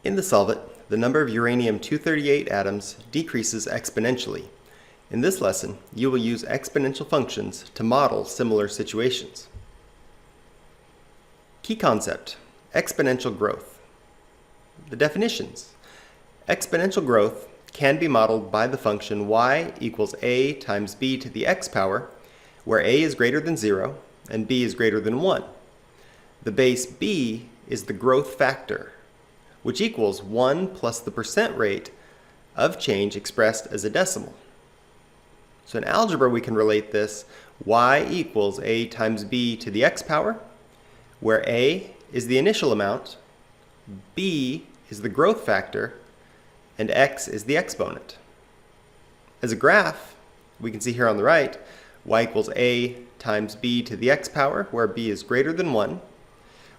In the solvent, the number of uranium-238 atoms decreases exponentially. In this lesson, you will use exponential functions to model similar situations. Key concept: exponential growth. The definitions: exponential growth can be modeled by the function y equals a times b to the x power, where a is greater than 0 and b is greater than 1. The base b is the growth factor, which equals 1 plus the percent rate of change expressed as a decimal. So in algebra, we can relate this: y equals a times b to the x power, where a is the initial amount, b is the growth factor, and x is the exponent. As a graph, we can see here on the right, y equals a times b to the x power, where b is greater than 1.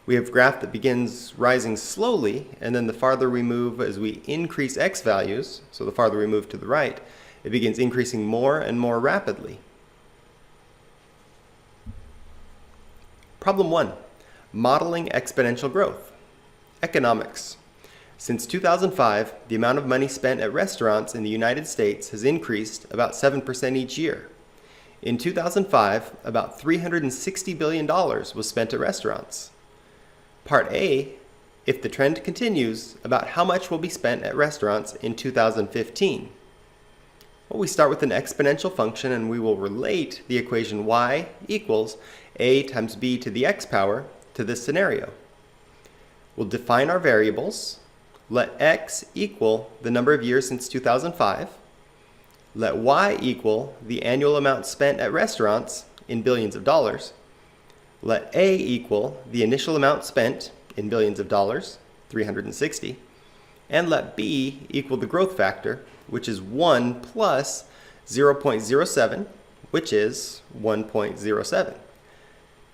We have a graph that begins rising slowly, and then the farther we move as we increase x values, so the farther we move to the right, it begins increasing more and more rapidly. Problem 1. Modeling exponential growth. Economics. Since 2005, the amount of money spent at restaurants in the United States has increased about 7% each year. In 2005, about $360 billion was spent at restaurants. Part A, if the trend continues, about how much will be spent at restaurants in 2015. Well, we start with an exponential function, and we will relate the equation y equals a times b to the x power to this scenario. We'll define our variables. Let x equal the number of years since 2005. Let y equal the annual amount spent at restaurants in billions of dollars. Let a equal the initial amount spent in billions of dollars, 360. And let b equal the growth factor, which is 1 plus 0.07, which is 1.07.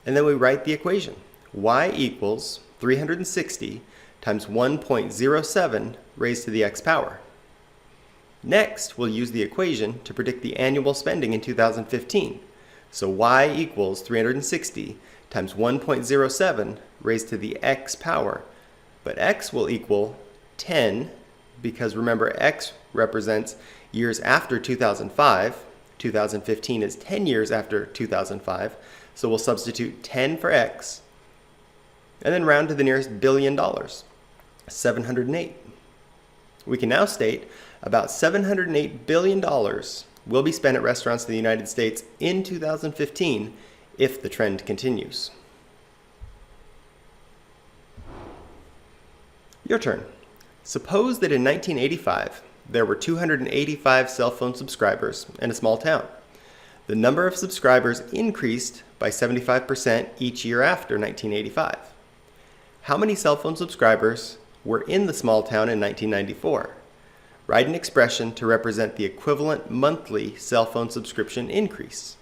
And then we write the equation. Y equals 360 times 1.07 raised to the x power. Next, we'll use the equation to predict the annual spending in 2015. So y equals 360 times 1.07 raised to the x power. But x will equal 10, because remember, x represents years after 2005. 2015 is 10 years after 2005. So we'll substitute 10 for x, and then round to the nearest billion dollars, 708. We can now state about $708 billion will be spent at restaurants in the United States in 2015 if the trend continues. Your turn. Suppose that in 1985, there were 285 cell phone subscribers in a small town. The number of subscribers increased by 75% each year after 1985. How many cell phone subscribers were in the small town in 1994? Write an expression to represent the equivalent monthly cell phone subscription increase.